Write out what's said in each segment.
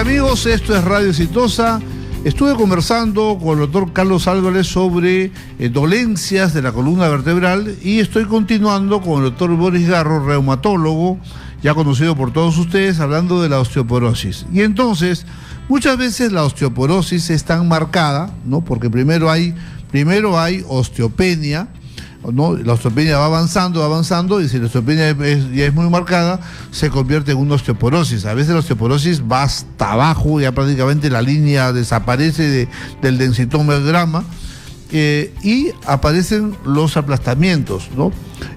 amigos, esto es Radio Exitosa. Estuve conversando con el doctor Carlos Álvarez sobre dolencias de la columna vertebral y estoy continuando con el doctor Boris Garro, reumatólogo, ya conocido por todos ustedes, hablando de la osteoporosis. Y entonces, muchas veces la osteoporosis es tan marcada, ¿no? Porque primero hay osteopenia, ¿no? La osteopenia va avanzando, y si la osteopenia ya es muy marcada, se convierte en una osteoporosis. A veces la osteoporosis va hasta abajo, ya prácticamente la línea desaparece del densitograma, y aparecen los aplastamientos, ¿no?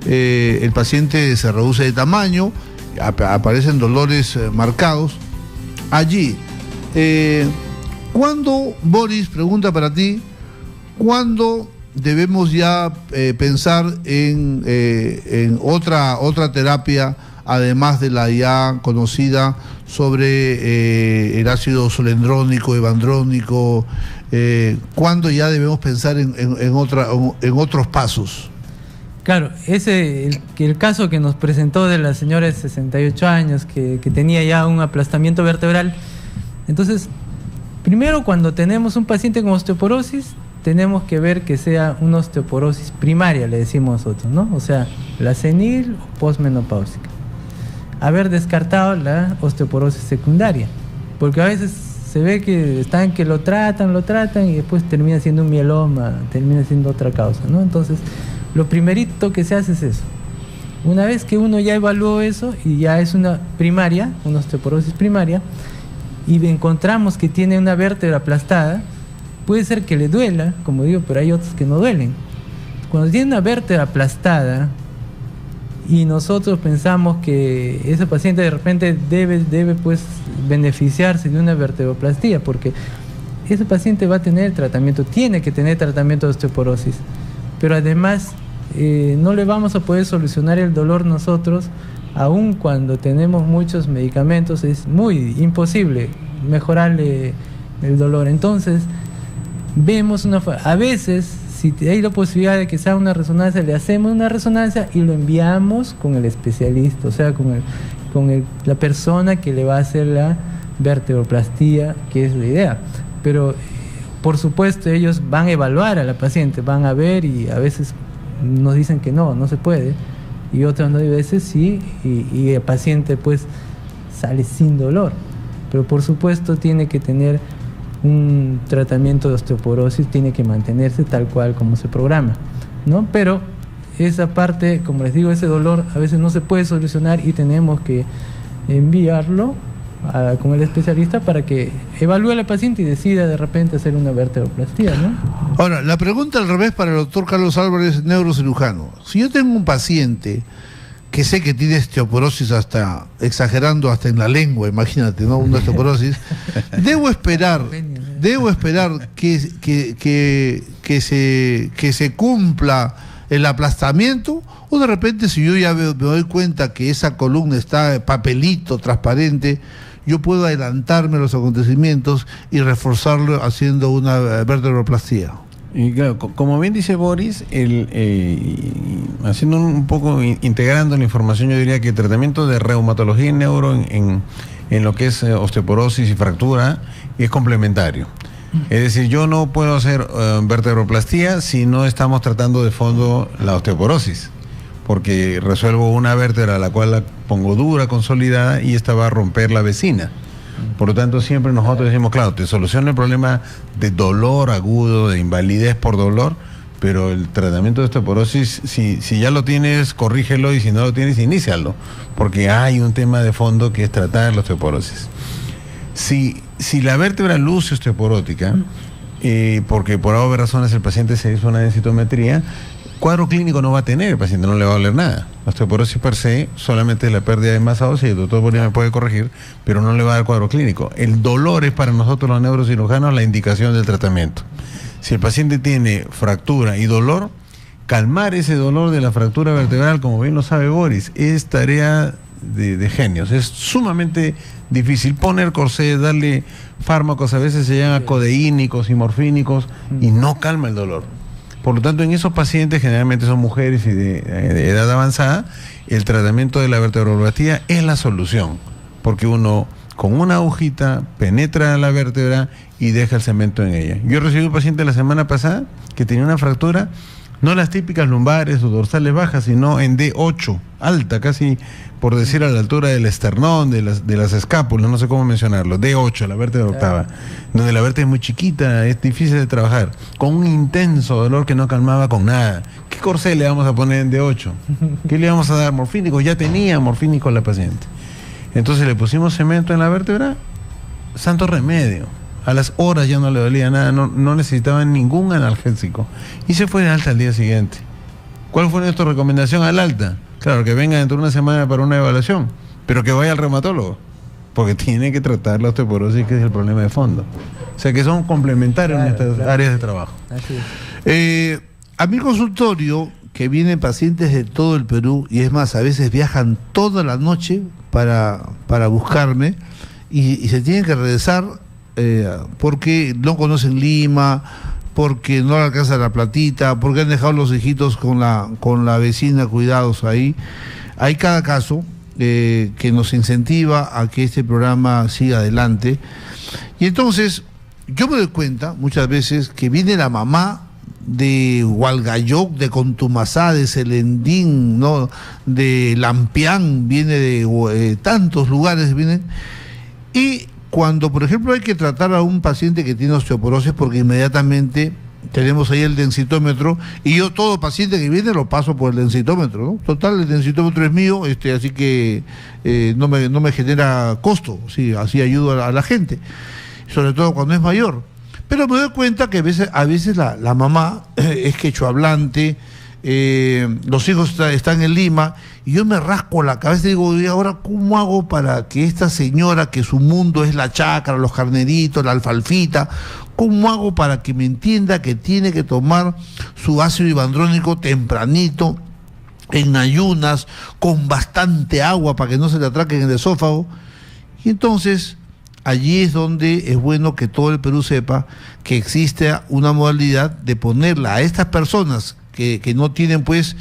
El paciente se reduce de tamaño, aparecen dolores marcados. Allí, ¿cuándo, Boris, pregunta para ti, cuándo debemos ya pensar en otra terapia, además de la ya conocida sobre el ácido solendrónico, evandrónico? ¿Cuándo ya debemos pensar en otros pasos? Claro, el caso que nos presentó de la señora de 68 años que tenía ya un aplastamiento vertebral. Entonces, primero, cuando tenemos un paciente con osteoporosis, tenemos que ver que sea una osteoporosis primaria, le decimos nosotros, ¿no? O sea, la senil o posmenopáusica. Haber descartado la osteoporosis secundaria, porque a veces se ve que lo tratan y después termina siendo un mieloma, termina siendo otra causa, ¿no? Entonces, lo primerito que se hace es eso. Una vez que uno ya evaluó eso y ya es una osteoporosis primaria, y encontramos que tiene una vértebra aplastada, puede ser que le duela, como digo, pero hay otros que no duelen. Cuando tiene una vértebra aplastada y nosotros pensamos que ese paciente de repente debe pues beneficiarse de una vertebroplastía, porque ese paciente va a tener tratamiento, tiene que tener tratamiento de osteoporosis, pero además no le vamos a poder solucionar el dolor nosotros, aun cuando tenemos muchos medicamentos, es muy imposible mejorarle el dolor. Entonces, vemos a veces, si hay la posibilidad de que sea una resonancia, le hacemos una resonancia y lo enviamos con el especialista, o sea, con la persona que le va a hacer la vertebroplastía, que es la idea. Pero, por supuesto, ellos van a evaluar a la paciente, van a ver, y a veces nos dicen que no se puede, y otras veces sí, y el paciente pues sale sin dolor. Pero por supuesto tiene que tener un tratamiento de osteoporosis, tiene que mantenerse tal cual como se programa, ¿no? Pero esa parte, como les digo, ese dolor a veces no se puede solucionar y tenemos que enviarlo con el especialista para que evalúe al paciente y decida de repente hacer una vertebroplastía, ¿no? Ahora, la pregunta al revés para el doctor Carlos Álvarez, neurocirujano. Si yo tengo un paciente que sé que tiene osteoporosis, exagerando hasta en la lengua, imagínate, ¿no? Una osteoporosis, debo esperar que se cumpla el aplastamiento, o de repente, si yo ya me doy cuenta que esa columna está papelito, transparente, yo puedo adelantarme a los acontecimientos y reforzarlo haciendo una vertebroplastía. Y claro, como bien dice Boris, haciendo un poco, integrando la información, yo diría que el tratamiento de reumatología y neuro en lo que es osteoporosis y fractura es complementario. Es decir, yo no puedo hacer vertebroplastía si no estamos tratando de fondo la osteoporosis, porque resuelvo una vértebra a la cual la pongo dura, consolidada, y esta va a romper la vecina. Por lo tanto, siempre nosotros decimos, claro, te soluciona el problema de dolor agudo, de invalidez por dolor, pero el tratamiento de osteoporosis, si ya lo tienes, corrígelo, y si no lo tienes, inícialo, porque hay un tema de fondo que es tratar la osteoporosis. Si la vértebra luce osteoporótica, porque por obvias razones el paciente se hizo una densitometría, cuadro clínico no va a tener, el paciente no le va a doler nada. La osteoporosis per se solamente es la pérdida de masa ósea, y el doctor Boris me puede corregir, pero no le va a dar cuadro clínico. El dolor es para nosotros los neurocirujanos la indicación del tratamiento. Si el paciente tiene fractura y dolor, calmar ese dolor de la fractura vertebral, como bien lo sabe Boris, es tarea de genios. Es sumamente difícil poner corsé, darle fármacos, a veces se llaman codeínicos y morfínicos, y no calma el dolor. Por lo tanto, en esos pacientes, generalmente son mujeres y de edad avanzada, el tratamiento de la vertebroplastía es la solución, porque uno con una agujita, penetra la vértebra y deja el cemento en ella. Yo recibí un paciente la semana pasada que tenía una fractura, no las típicas lumbares o dorsales bajas, sino en D8, alta, casi por decir a la altura del esternón, de las escápulas, no sé cómo mencionarlo, D8, la vértebra octava, donde la vértebra es muy chiquita, es difícil de trabajar, con un intenso dolor que no calmaba con nada. ¿Qué corsé le vamos a poner en D8? ¿Qué le vamos a dar? Morfínico, ya tenía morfínico la paciente. Entonces le pusimos cemento en la vértebra, santo remedio. A las horas ya no le dolía nada, no necesitaba ningún analgésico. Y se fue de alta al día siguiente. ¿Cuál fue nuestra recomendación al alta? Claro, que venga dentro de una semana para una evaluación, pero que vaya al reumatólogo, porque tiene que tratar la osteoporosis, que es el problema de fondo. O sea que son complementarios en estas áreas de trabajo. Así es. A mi consultorio, que vienen pacientes de todo el Perú, y es más, a veces viajan toda la noche para buscarme, y se tienen que regresar porque no conocen Lima, porque no le alcanza la platita, porque han dejado los hijitos con la vecina cuidados ahí. Hay cada caso que nos incentiva a que este programa siga adelante. Y entonces, yo me doy cuenta muchas veces que viene la mamá de Hualgayoc, de Contumazá, de Celendín, ¿no?, de Lampián, viene de tantos lugares, vienen. Y cuando, por ejemplo, hay que tratar a un paciente que tiene osteoporosis, porque inmediatamente tenemos ahí el densitómetro, y yo todo paciente que viene lo paso por el densitómetro, ¿no? Total, el densitómetro es mío, así que no me genera costo, sí, así ayudo a la gente, sobre todo cuando es mayor. Pero me doy cuenta que a veces la mamá es quechua hablante, los hijos están en Lima, y yo me rasco la cabeza y digo, ¿y ahora cómo hago para que esta señora, que su mundo es la chacra, los carneritos, la alfalfita, cómo hago para que me entienda que tiene que tomar su ácido hipandrónico tempranito, en ayunas, con bastante agua para que no se le atraque en el esófago? Y entonces allí es donde es bueno que todo el Perú sepa que existe una modalidad de ponerla a estas personas que no tienen pues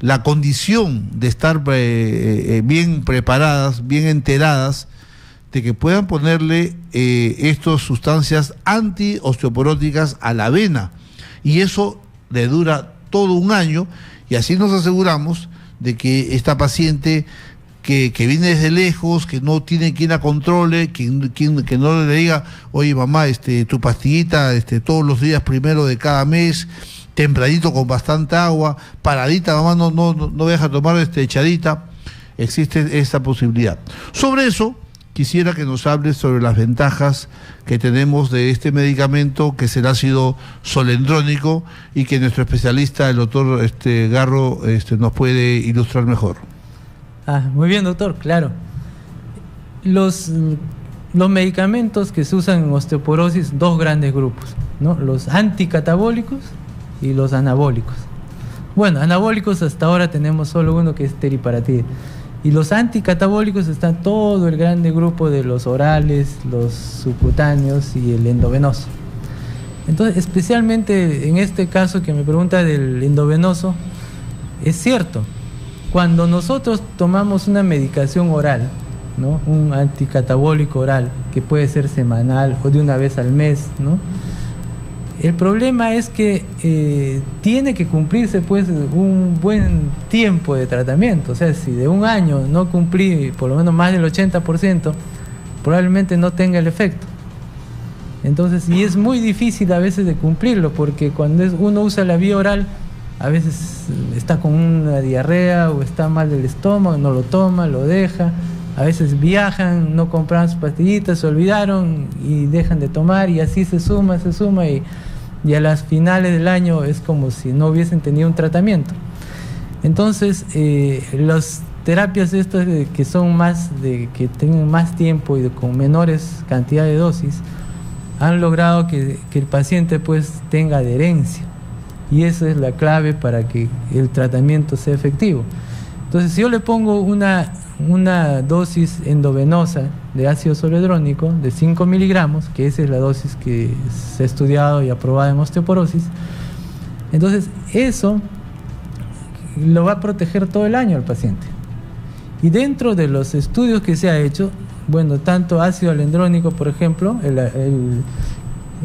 la condición de estar bien preparadas, bien enteradas, de que puedan ponerle estas sustancias antiosteoporóticas a la avena, y eso le dura todo un año, y así nos aseguramos de que esta paciente que viene desde lejos, que no tiene quien la controle, que no le diga, oye mamá, tu pastillita todos los días primero de cada mes, tempranito con bastante agua, paradita, mamá, no deja tomar echadita. Existe esta posibilidad. Sobre eso, quisiera que nos hables sobre las ventajas que tenemos de este medicamento, que es el ácido solendrónico, y que nuestro especialista, el doctor Garro, nos puede ilustrar mejor. Muy bien, doctor, claro. Los medicamentos que se usan en osteoporosis, dos grandes grupos, ¿no? Los anticatabólicos y los anabólicos. Bueno, anabólicos hasta ahora tenemos solo uno, que es teriparatide. Y los anticatabólicos están todo el grande grupo de los orales, los subcutáneos y el endovenoso. Entonces, especialmente en este caso que me pregunta del endovenoso, es cierto, cuando nosotros tomamos una medicación oral, ¿no?, un anticatabólico oral, que puede ser semanal o de una vez al mes, ¿no?, el problema es que tiene que cumplirse pues un buen tiempo de tratamiento. O sea, si de un año no cumplí por lo menos más del 80%, probablemente no tenga el efecto. Entonces, y es muy difícil a veces de cumplirlo, porque cuando uno usa la vía oral, a veces está con una diarrea o está mal del estómago, no lo toma, lo deja. A veces viajan, no compraron sus pastillitas, se olvidaron y dejan de tomar, y así se suma y a las finales del año es como si no hubiesen tenido un tratamiento. Entonces, las terapias estas que son que tengan más tiempo y con menores cantidades de dosis, han logrado que el paciente pues tenga adherencia, y esa es la clave para que el tratamiento sea efectivo. Entonces, si yo le pongo una dosis endovenosa de ácido solendrónico de 5 miligramos, que esa es la dosis que se ha estudiado y aprobada en osteoporosis, entonces eso lo va a proteger todo el año al paciente. Y dentro de los estudios que se ha hecho, bueno, tanto ácido alendrónico, por ejemplo,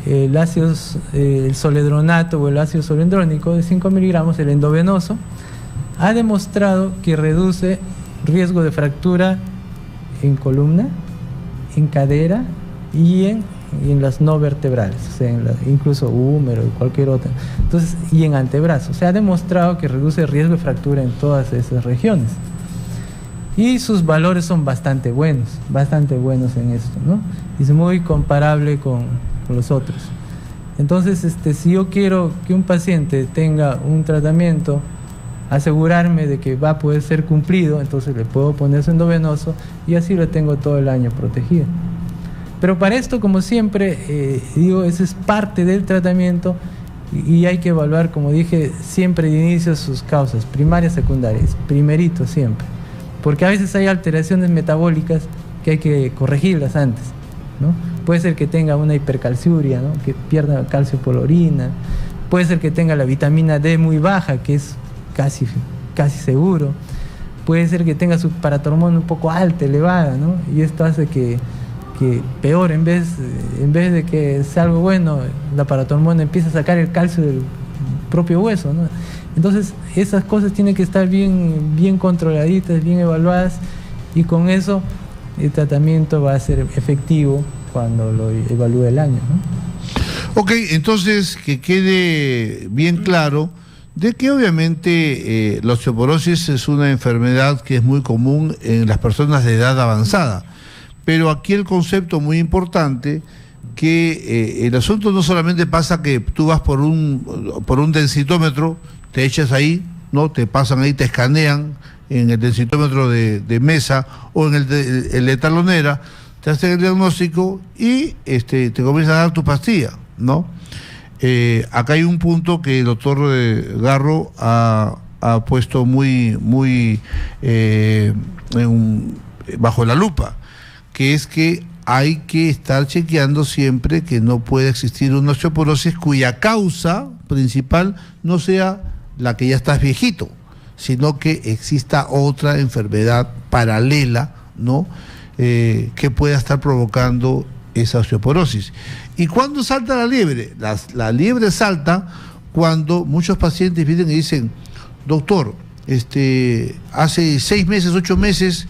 el ácido el soledronato o el ácido solendrónico de 5 miligramos, el endovenoso, ha demostrado que reduce riesgo de fractura en columna, en cadera y en las no vertebrales, o sea, incluso húmero y cualquier otra. Entonces, y en antebrazo. Se ha demostrado que reduce el riesgo de fractura en todas esas regiones. Y sus valores son bastante buenos en esto, ¿no? Y es muy comparable con los otros. Entonces, si yo quiero que un paciente tenga un tratamiento, asegurarme de que va a poder ser cumplido, entonces le puedo poner su endovenoso y así lo tengo todo el año protegido. Pero para esto, como siempre, digo, eso es parte del tratamiento y hay que evaluar, como dije, siempre de inicio sus causas, primarias, secundarias, primerito siempre. Porque a veces hay alteraciones metabólicas que hay que corregirlas antes, ¿no? Puede ser que tenga una hipercalciuria, ¿no? Que pierda calcio por la orina. Puede ser que tenga la vitamina D muy baja, que es casi seguro. Puede ser que tenga su paratormona un poco alta, elevada, ¿no? Y esto hace que peor, en vez de que sea algo bueno, la paratormona empieza a sacar el calcio del propio hueso, ¿no? Entonces, esas cosas tienen que estar bien controladitas, bien evaluadas, y con eso el tratamiento va a ser efectivo cuando lo evalúe el año, ¿no? Ok, entonces que quede bien claro de que obviamente la osteoporosis es una enfermedad que es muy común en las personas de edad avanzada, pero aquí el concepto muy importante que el asunto no solamente pasa que tú vas por un densitómetro, te echas ahí, ¿no? Te pasan ahí, te escanean en el densitómetro de mesa o en el de talonera, te hacen el diagnóstico y te comienzan a dar tu pastilla, ¿no? Acá hay un punto que el doctor Garro ha puesto muy bajo la lupa, que es que hay que estar chequeando siempre que no puede existir una osteoporosis cuya causa principal no sea la que ya estás viejito, sino que exista otra enfermedad paralela, ¿no? Que pueda estar provocando esa osteoporosis. ¿Y cuándo salta la liebre? La liebre salta cuando muchos pacientes vienen y dicen: doctor, hace 6 meses, 8 meses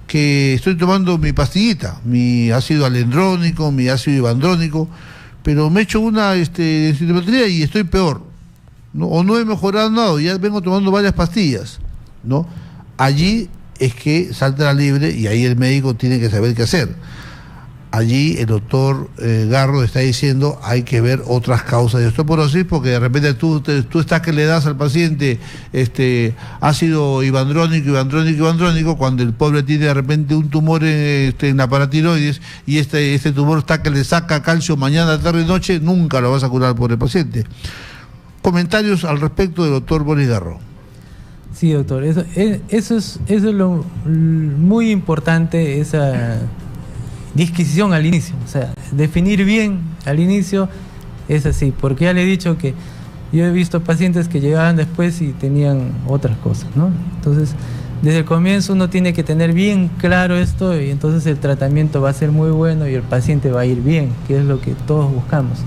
que estoy tomando mi pastillita, mi ácido alendrónico, mi ácido ibandrónico, pero me he hecho una densitometría y estoy peor, ¿no? O no he mejorado nada, ya vengo tomando varias pastillas, ¿no? Allí es que salta la liebre y ahí el médico tiene que saber qué hacer. Allí el doctor Garro está diciendo: hay que ver otras causas de osteoporosis, porque de repente tú estás que le das al paciente ácido ibandrónico, cuando el pobre tiene de repente un tumor en la paratiroides, y este tumor está que le saca calcio mañana, tarde y noche, nunca lo vas a curar por el paciente. Comentarios al respecto del doctor Boris Garro. Sí, doctor, eso es lo muy importante, esa disquisición al inicio, o sea, definir bien al inicio es así, porque ya le he dicho que yo he visto pacientes que llegaban después y tenían otras cosas, ¿no? Entonces, desde el comienzo uno tiene que tener bien claro esto, y entonces el tratamiento va a ser muy bueno y el paciente va a ir bien, que es lo que todos buscamos.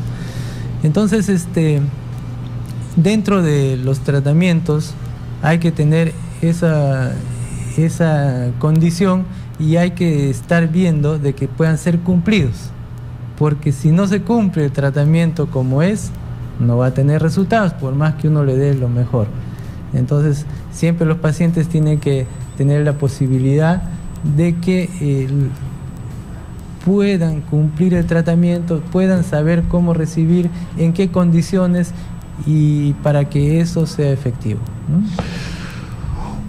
Entonces, dentro de los tratamientos hay que tener esa condición, y hay que estar viendo de que puedan ser cumplidos, porque si no se cumple el tratamiento como es, no va a tener resultados, por más que uno le dé lo mejor. Entonces, siempre los pacientes tienen que tener la posibilidad de que puedan cumplir el tratamiento, puedan saber cómo recibir, en qué condiciones, y para que eso sea efectivo, ¿no?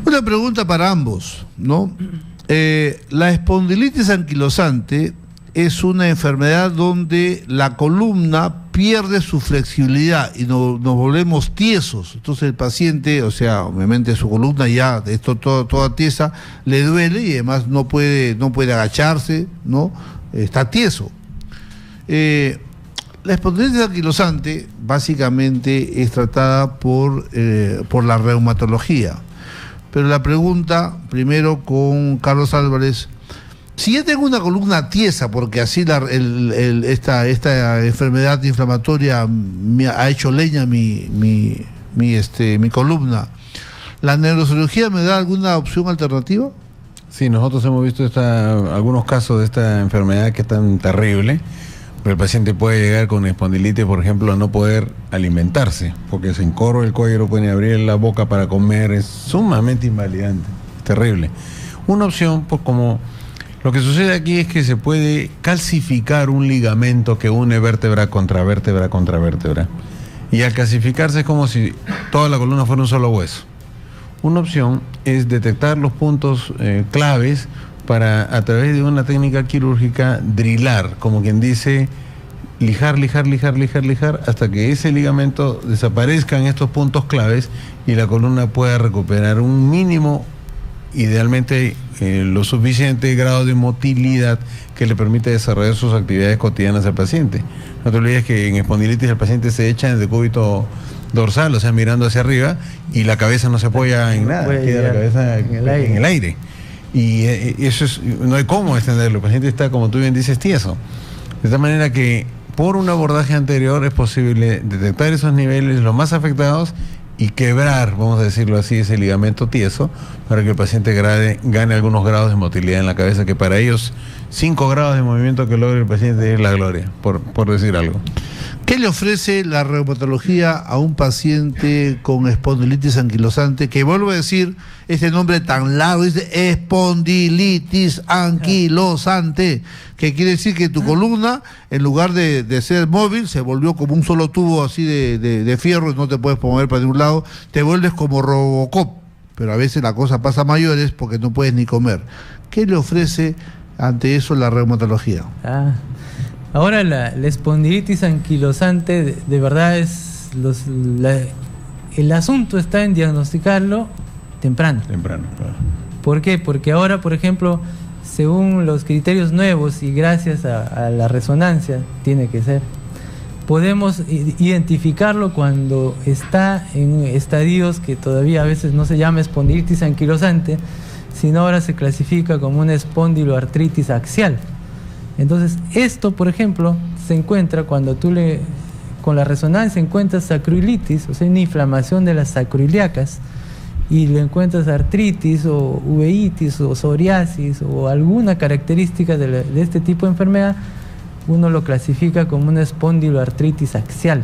Una pregunta para ambos, ¿no? La espondilitis anquilosante es una enfermedad donde la columna pierde su flexibilidad y nos volvemos tiesos. Entonces el paciente, o sea, obviamente su columna ya, toda tiesa, le duele y además no puede agacharse, ¿no? Está tieso. La espondilitis anquilosante básicamente es tratada por la reumatología. pero la pregunta, primero con Carlos Álvarez, si ya tengo una columna tiesa, porque así esta enfermedad inflamatoria me ha hecho leña mi columna, ¿la neurocirugía me da alguna opción alternativa? Sí, nosotros hemos visto algunos casos de esta enfermedad que es tan terrible. El paciente puede llegar con espondilitis, por ejemplo, a no poder alimentarse, porque se encorva el cuello, no puede abrir la boca para comer, es sumamente invalidante, es terrible. Una opción, pues como lo que sucede aquí es que se puede calcificar un ligamento que une vértebra contra vértebra contra vértebra. Y al calcificarse es como si toda la columna fuera un solo hueso. Una opción es detectar los puntos claves para, a través de una técnica quirúrgica, drilar, como quien dice, lijar, hasta que ese ligamento desaparezca en estos puntos claves y la columna pueda recuperar un mínimo, idealmente lo suficiente grado de motilidad que le permite desarrollar sus actividades cotidianas al paciente. No te olvides que en espondilitis el paciente se echa en el decúbito dorsal, o sea, mirando hacia arriba, y la cabeza no se apoya en nada, queda la cabeza en el aire. Y eso no hay cómo extenderlo, el paciente está, como tú bien dices, tieso. De tal manera que por un abordaje anterior es posible detectar esos niveles los más afectados y quebrar, vamos a decirlo así, ese ligamento tieso para que el paciente gane algunos grados de motilidad en la cabeza, que para ellos 5 grados de movimiento que logre el paciente es la gloria, por decir algo. ¿Qué le ofrece la reumatología a un paciente con espondilitis anquilosante? Que vuelvo a decir, este nombre tan largo, dice espondilitis anquilosante, que quiere decir que tu columna, en lugar de ser móvil, se volvió como un solo tubo así de fierro, y no te puedes mover para ningún lado, te vuelves como Robocop, pero a veces la cosa pasa a mayores porque no puedes ni comer. ¿Qué le ofrece ante eso la reumatología? Ahora la espondilitis anquilosante de verdad es el asunto está en diagnosticarlo temprano. Claro. ¿Por qué? Porque ahora, por ejemplo, según los criterios nuevos y gracias a la resonancia, tiene que ser, podemos identificarlo cuando está en estadios que todavía a veces no se llama espondilitis anquilosante, sino ahora se clasifica como una espondiloartritis axial. Entonces, esto, por ejemplo, se encuentra cuando con la resonancia encuentras sacroilitis, o sea, una inflamación de las sacroiliacas, y le encuentras artritis o uveitis o psoriasis o alguna característica de este tipo de enfermedad, uno lo clasifica como una espondiloartritis axial.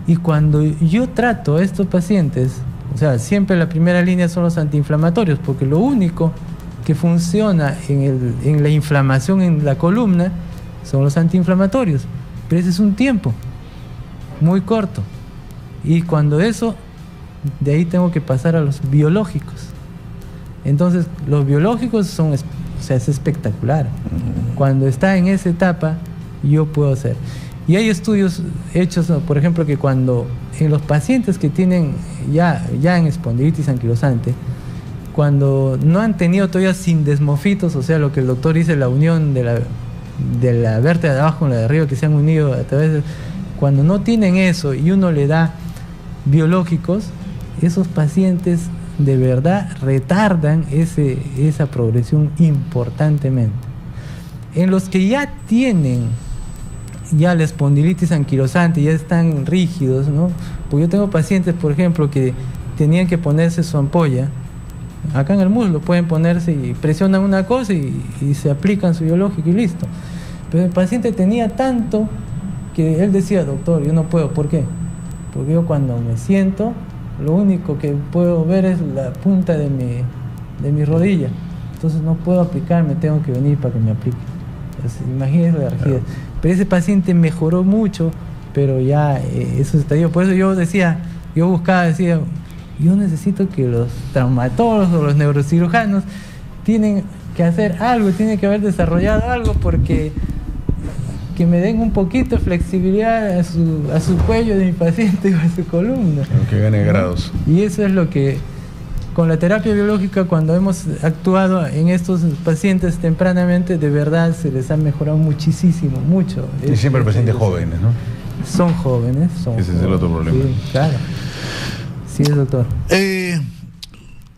Y cuando yo trato a estos pacientes, o sea, siempre la primera línea son los antiinflamatorios, porque lo único que funciona en la inflamación en la columna son los antiinflamatorios, pero ese es un tiempo muy corto, y cuando eso, de ahí tengo que pasar a los biológicos. Entonces los biológicos son, o sea, es espectacular. Cuando está en esa etapa yo puedo hacer, y hay estudios hechos, por ejemplo, que cuando en los pacientes que tienen ya en espondilitis anquilosante, cuando no han tenido todavía sindesmofitos, o sea, lo que el doctor dice, la unión de la vértebra de abajo con la de arriba, que se han unido a través de... Cuando no tienen eso y uno le da biológicos, esos pacientes de verdad retardan esa progresión importantemente. En los que ya tienen la espondilitis anquilosante, ya están rígidos, ¿no? Porque yo tengo pacientes, por ejemplo, que tenían que ponerse su ampolla acá en el muslo, pueden ponerse y presionan una cosa y se aplican su biológico y listo. Pero el paciente tenía tanto que él decía, doctor, yo no puedo. ¿Por qué? Porque yo cuando me siento, lo único que puedo ver es la punta de mi rodilla, entonces no puedo aplicarme, tengo que venir para que me aplique. Entonces, imagínense la rigidez. Claro. Pero ese paciente mejoró mucho, pero ya eso está yo. Por eso yo decía, yo necesito que los traumatólogos o los neurocirujanos tienen que hacer algo, tienen que haber desarrollado algo, porque que me den un poquito de flexibilidad a su cuello de mi paciente o a su columna. Que gane grados. Y eso es lo que, con la terapia biológica, cuando hemos actuado en estos pacientes tempranamente, de verdad se les ha mejorado muchísimo, mucho. Y siempre pacientes jóvenes, ¿no? Son jóvenes. Ese es el otro problema. Sí, claro. Sí, doctor.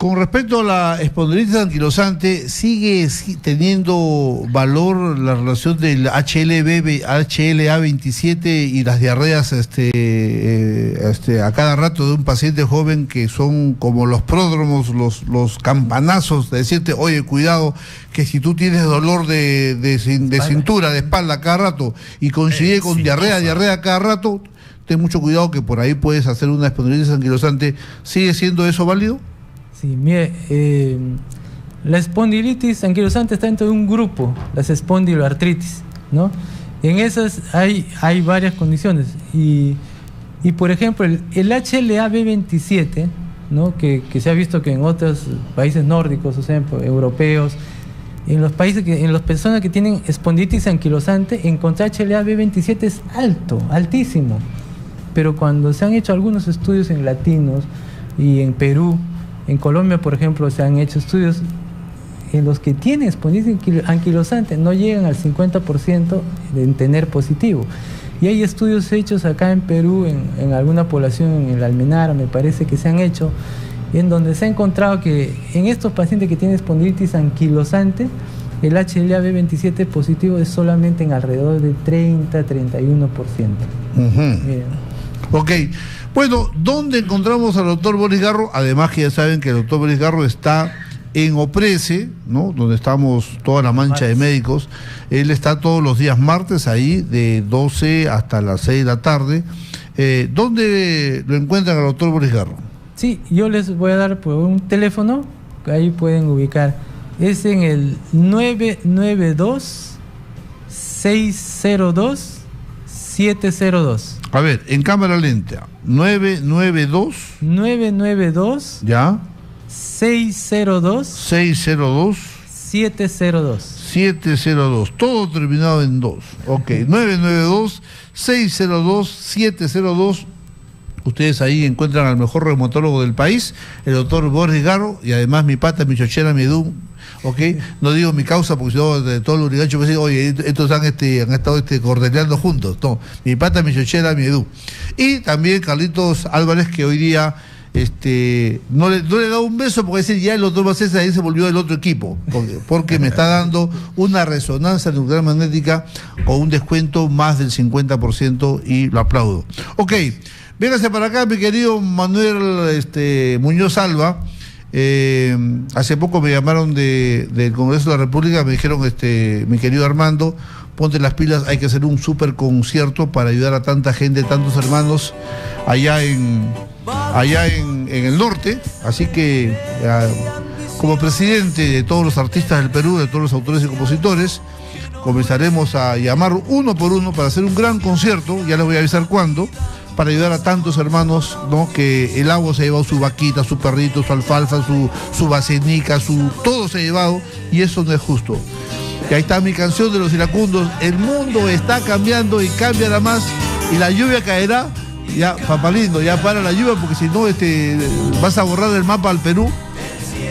Con respecto a la espondilitis anquilosante, ¿sigue teniendo valor la relación del HLA-27 y las diarreas a cada rato de un paciente joven, que son como los pródromos, los campanazos de decirte, oye, cuidado, que si tú tienes dolor de cintura, de espalda cada rato y coincide con diarrea cada rato, ten mucho cuidado que por ahí puedes hacer una espondilitis anquilosante? ¿Sigue siendo eso válido? Sí, mire, la espondilitis anquilosante está dentro de un grupo, las espondiloartritis, ¿no? En esas hay varias condiciones y por ejemplo, el HLA-B27, ¿no? que se ha visto que en otros países nórdicos, o sea, europeos, en las personas que tienen espondilitis anquilosante, encontrar HLA-B27 es altísimo. Pero cuando se han hecho algunos estudios en latinos y en Perú, en Colombia, por ejemplo, se han hecho estudios en los que tienen espondilitis anquilosante, no llegan al 50% de tener positivo. Y hay estudios hechos acá en Perú, en alguna población, en el Almenara, me parece que se han hecho, en donde se ha encontrado que en estos pacientes que tienen espondilitis anquilosante, el HLA-B27 positivo es solamente en alrededor del 30-31%. Ok. Bueno, ¿dónde encontramos al doctor Boris Garro? Además que ya saben que el doctor Boris Garro está en Oprese, ¿no? Donde estamos toda la mancha de médicos. Él está todos los días martes ahí, de 12 hasta las 6 de la tarde. ¿Dónde lo encuentran al doctor Boris Garro? Sí, yo les voy a dar por un teléfono, que ahí pueden ubicar. Es en el 992-602-702. A ver, en cámara lenta. 992. Ya. 602. 702. Todo terminado en 2. Ok. 992-602-702. Ustedes ahí encuentran al mejor reumatólogo del país, el doctor Boris Garro, y además mi pata, mi chochera, mi edú. ¿Ok? No digo mi causa porque si no, de todo el urigancho me dicen, oye, estos han estado cordeleando juntos. No, mi pata, mi chochera, mi edú. Y también Carlitos Álvarez, que hoy día no le he dado un beso porque decir, ya el doctor Macés ahí se volvió del otro equipo, porque me está dando una resonancia nuclear magnética con un descuento más del 50% y lo aplaudo. Ok, véngase para acá, mi querido Manuel Muñoz Alba. Hace poco me llamaron del Congreso de la República, me dijeron, mi querido Armando, ponte las pilas, hay que hacer un super concierto para ayudar a tanta gente, tantos hermanos allá en el norte. Así que como presidente de todos los artistas del Perú, de todos los autores y compositores, comenzaremos a llamar uno por uno para hacer un gran concierto, ya les voy a avisar cuándo, para ayudar a tantos hermanos, ¿no? Que el agua se ha llevado su vaquita, su perrito, su alfalfa, su basenica, todo se ha llevado, y eso no es justo. Y ahí está mi canción de los iracundos: el mundo está cambiando y cambiará más, y la lluvia caerá. Ya, papá lindo, ya para la lluvia, porque si no vas a borrar del mapa al Perú.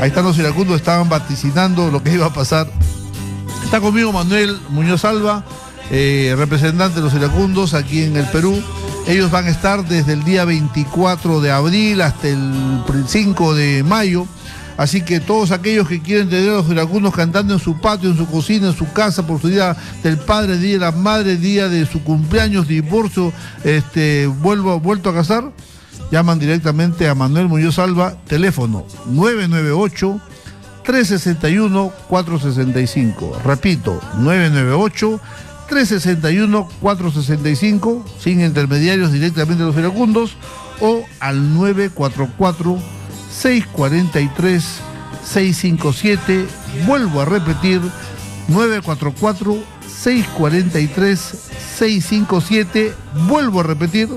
Ahí están los iracundos, estaban vaticinando lo que iba a pasar. Está conmigo Manuel Muñoz Alba, representante de los iracundos aquí en el Perú. Ellos van a estar desde el día 24 de abril hasta el 5 de mayo. Así que todos aquellos que quieren tener a los iracundos cantando en su patio, en su cocina, en su casa, por su día del padre, día de la madre, día de su cumpleaños, divorcio, vuelto a casar, llaman directamente a Manuel Muñoz Alba, teléfono 998-361-465. Repito, 998-361-465, sin intermediarios, directamente a los iracundos, o al 944-643-657. Vuelvo a repetir, 944-643-657. Vuelvo a repetir,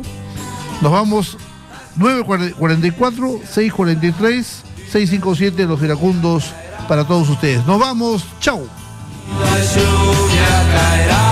nos vamos 944-643-657, los iracundos, para todos ustedes. Nos vamos, chao. La lluvia caerá.